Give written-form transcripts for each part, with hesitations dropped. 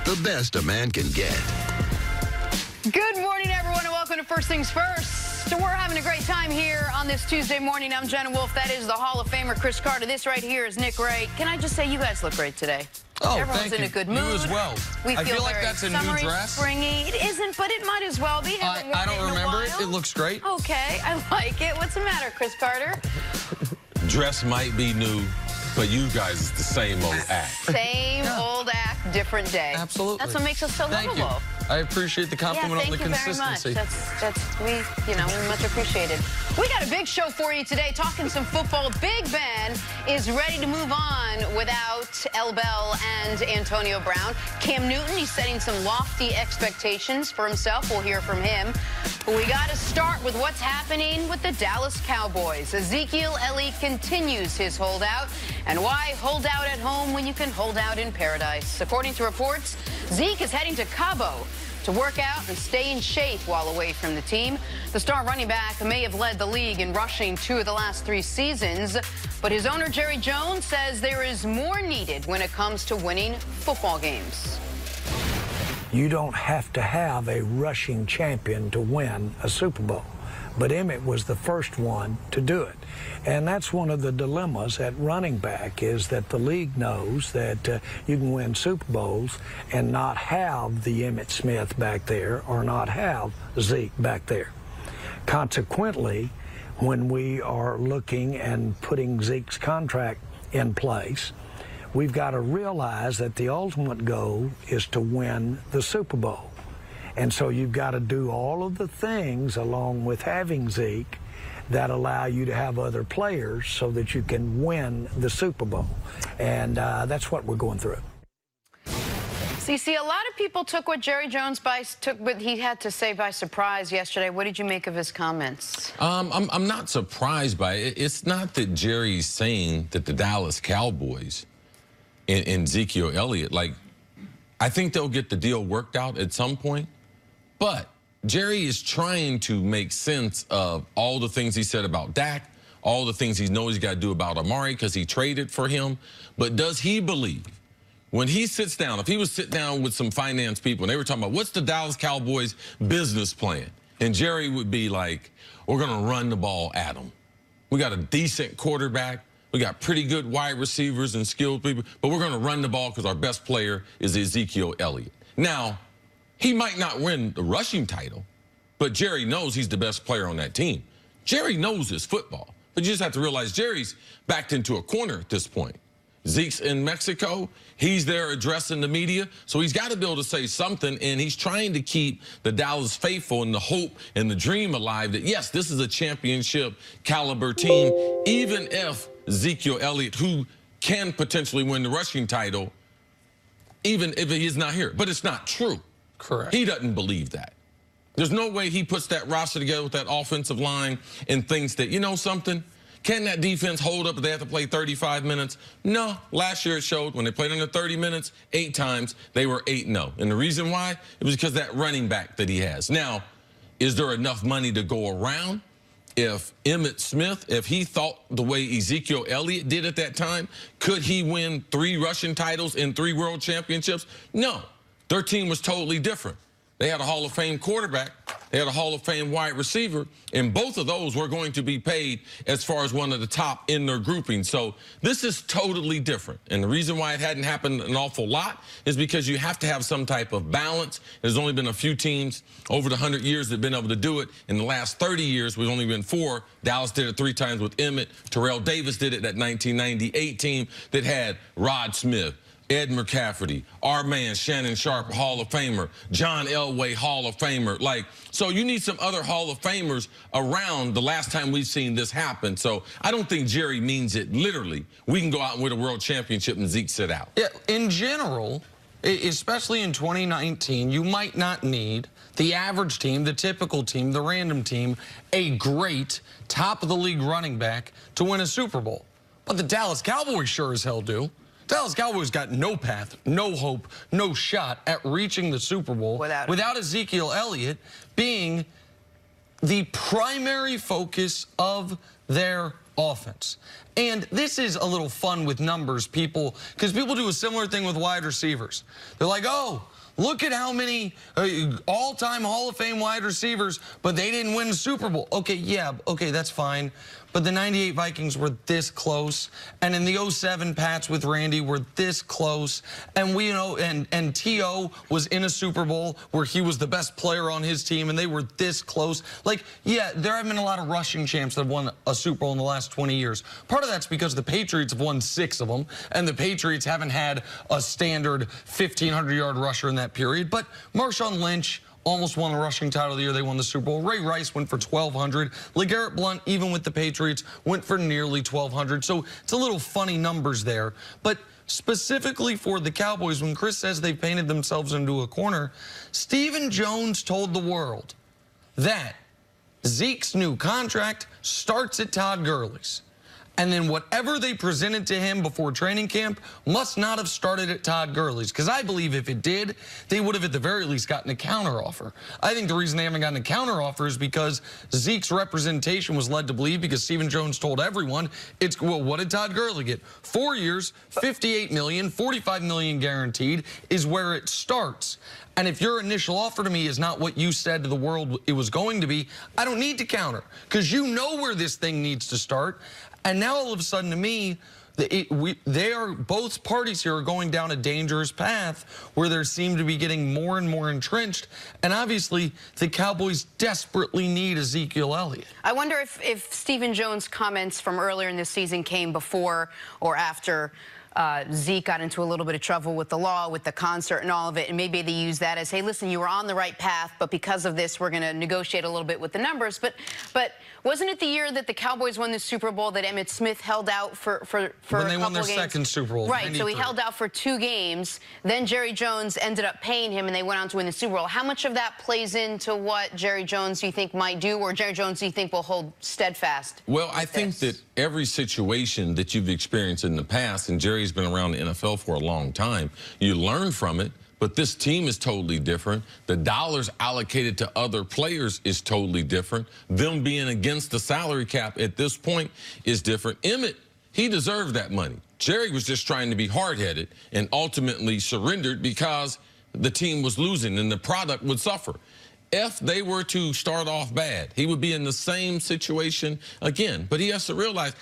The best a man can get. Good morning, everyone, and welcome to First Things First. We're having a great time here on this Tuesday morning. I'm Jenna Wolf. That is the Hall of Famer, Chris Carter. This right here is Nick Ray. Can I just say you guys look great today? Oh, everyone's in a good mood. You as well. I feel like that's a new dress. Springy. It isn't, but it might as well be. I don't remember it. It looks great. Okay, I like it. What's the matter, Chris Carter? Dress might be new, but you guys is the same old act. Same old act, different day. Absolutely. That's what makes us so lovable. You. I appreciate the compliment on the consistency. Thank you very much. We much appreciated. We got a big show for you today, talking some football. Big Ben is ready to move on without El Bell and Antonio Brown. Cam Newton, he's setting some lofty expectations for himself. We'll hear from him. But we got to start with what's happening with the Dallas Cowboys. Ezekiel Elliott continues his holdout. And why hold out at home when you can hold out in paradise? According to reports, Zeke is heading to Cabo to work out and stay in shape while away from the team. The star running back may have led the league in rushing 2 of the last 3 seasons, but his owner, Jerry Jones, says there is more needed when it comes to winning football games. You don't have to have a rushing champion to win a Super Bowl, but Emmett was the first one to do it. And that's one of the dilemmas at running back, is that the league knows that you can win Super Bowls and not have the Emmitt Smith back there or not have Zeke back there. Consequently, when we are looking and putting Zeke's contract in place, we've got to realize that the ultimate goal is to win the Super Bowl. And so you've got to do all of the things along with having Zeke that allow you to have other players so that you can win the Super Bowl. And that's what we're going through. CC, a lot of people took what Jerry Jones took what he had to say by surprise yesterday. What did you make of his comments? I'm not surprised by it. It's not that Jerry's saying that the Dallas Cowboys and Ezekiel Elliott, like, I think they'll get the deal worked out at some point, but Jerry is trying to make sense of all the things he said about Dak, all the things he knows he's got to do about Amari because he traded for him. But does he believe, when he sits down, if he was sitting down with some finance people and they were talking about what's the Dallas Cowboys business plan, and Jerry would be like, we're going to run the ball at them. We got a decent quarterback. We got pretty good wide receivers and skilled people, but we're going to run the ball because our best player is Ezekiel Elliott. Now, he might not win the rushing title, but Jerry knows he's the best player on that team. Jerry knows his football, but you just have to realize Jerry's backed into a corner at this point. Zeke's in Mexico. He's there addressing the media, so he's got to be able to say something, and he's trying to keep the Dallas faithful and the hope and the dream alive that, yes, this is a championship caliber team, even if Ezekiel Elliott, who can potentially win the rushing title, even if he is not here. But it's not true. Correct. He doesn't believe that. There's no way he puts that roster together with that offensive line and thinks that, you know something, can that defense hold up if they have to play 35 minutes? No. Last year it showed when they played under 30 minutes, 8 times, they were 8-0. And the reason why? It was because of that running back that he has. Now, is there enough money to go around? If Emmitt Smith, if he thought the way Ezekiel Elliott did at that time, could he win 3 rushing titles and 3 world championships? No. Their team was totally different. They had a Hall of Fame quarterback. They had a Hall of Fame wide receiver. And both of those were going to be paid as far as one of the top in their grouping. So this is totally different. And the reason why it hadn't happened an awful lot is because you have to have some type of balance. There's only been a few teams over the 100 years that have been able to do it. In the last 30 years, we've only been 4. Dallas did it 3 times with Emmett. Terrell Davis did it, that 1998 team that had Rod Smith, Ed McCafferty, our man Shannon Sharp, Hall of Famer, John Elway, Hall of Famer. Like, so you need some other Hall of Famers around the last time we've seen this happen. So I don't think Jerry means it literally. We can go out and win a world championship and Zeke sit out. Yeah, in general, especially in 2019, you might not need the average team, the typical team, the random team, a great top-of-the-league running back to win a Super Bowl. But the Dallas Cowboys sure as hell do. Dallas Cowboys got no path, no hope, no shot at reaching the Super Bowl without Ezekiel Elliott being the primary focus of their offense. And this is a little fun with numbers, people, because people do a similar thing with wide receivers. They're like, oh, look at how many all-time Hall of Fame wide receivers, but they didn't win the Super Bowl. Okay, yeah, okay, that's fine. But the 98 Vikings were this close. And in the 07 Pats with Randy were this close. And we know, and T.O. was in a Super Bowl where he was the best player on his team, and they were this close. Like, yeah, there have been a lot of rushing champs that have won a Super Bowl in the last 20 years. Part of that's because the Patriots have won 6 of them, and the Patriots haven't had a standard 1,500-yard rusher in that period. But Marshawn Lynch almost won the rushing title the year they won the Super Bowl. Ray Rice went for 1,200. LeGarrette Blount, even with the Patriots, went for nearly 1,200. So it's a little funny numbers there. But specifically for the Cowboys, when Chris says they painted themselves into a corner, Stephen Jones told the world that Zeke's new contract starts at Todd Gurley's. And then whatever they presented to him before training camp must not have started at Todd Gurley's. Because I believe if it did, they would have at the very least gotten a counteroffer. I think the reason they haven't gotten a counteroffer is because Zeke's representation was led to believe, because Stephen Jones told everyone, it's, well, what did Todd Gurley get? 4 years, $58 million, $45 million guaranteed is where it starts. And if your initial offer to me is not what you said to the world it was going to be, I don't need to counter, because you know where this thing needs to start. And now all of a sudden, to me, both parties here are going down a dangerous path where they seem to be getting more and more entrenched. And obviously, the Cowboys desperately need Ezekiel Elliott. I wonder if Stephen Jones' comments from earlier in this season came before or after Zeke got into a little bit of trouble with the law, with the concert and all of it, and maybe they use that as, hey, listen, you were on the right path, but because of this, we're going to negotiate a little bit with the numbers. But wasn't it the year that the Cowboys won the Super Bowl that Emmitt Smith held out for a couple of games? When they won their second Super Bowl. Right, 93. so he held out for 2 games. Then Jerry Jones ended up paying him, and they went on to win the Super Bowl. How much of that plays into what Jerry Jones, you think, might do, or Jerry Jones, you think, will hold steadfast? Well, I think that every situation that you've experienced in the past, and Jerry's been around the NFL for a long time, you learn from it. But this team is totally different. The dollars allocated to other players is totally different. Them being against the salary cap at this point is different. Emmitt, he deserved that money. Jerry was just trying to be hard-headed and ultimately surrendered because the team was losing and the product would suffer. If they were to start off bad, he would be in the same situation again. But he has to realize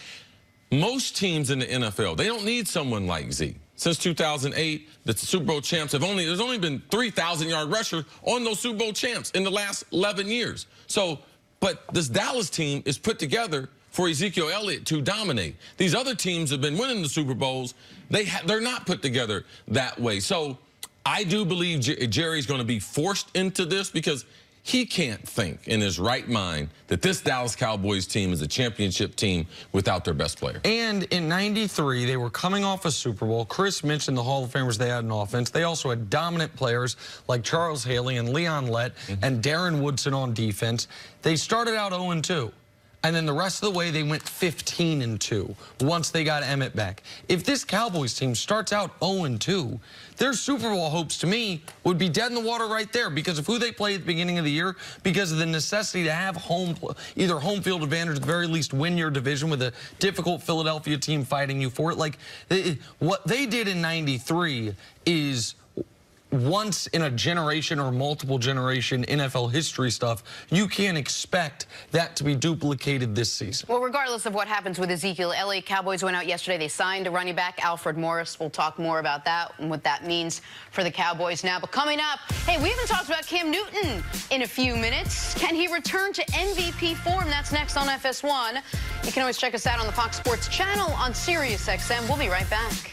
most teams in the NFL, they don't need someone like Zeke. Since 2008, the Super Bowl champs there's only been 3,000-yard rushers on those Super Bowl champs in the last 11 years. So, but this Dallas team is put together for Ezekiel Elliott to dominate. These other teams have been winning the Super Bowls. They're not put together that way. So I do believe Jerry's going to be forced into this because he can't think in his right mind that this Dallas Cowboys team is a championship team without their best player. And in '93, they were coming off a Super Bowl. Chris mentioned the Hall of Famers they had in offense. They also had dominant players like Charles Haley and Leon Lett and Darren Woodson on defense. They started out 0-2. And then the rest of the way, they went 15-2 once they got Emmitt back. If this Cowboys team starts out 0-2, their Super Bowl hopes, to me, would be dead in the water right there because of who they played at the beginning of the year, because of the necessity to have either home field advantage, or at the very least win your division with a difficult Philadelphia team fighting you for it. Like, what they did in '93 is once in a generation or multiple generation NFL history stuff. You can't expect that to be duplicated this season. Well, regardless of what happens with Ezekiel Elliott, Cowboys went out yesterday. They signed a running back, Alfred Morris. We'll talk more about that and what that means for the Cowboys now. But coming up, hey, we haven't talked about Cam Newton in a few minutes. Can he return to MVP form? That's next on FS1. You can always check us out on the Fox Sports channel on SiriusXM. We'll be right back.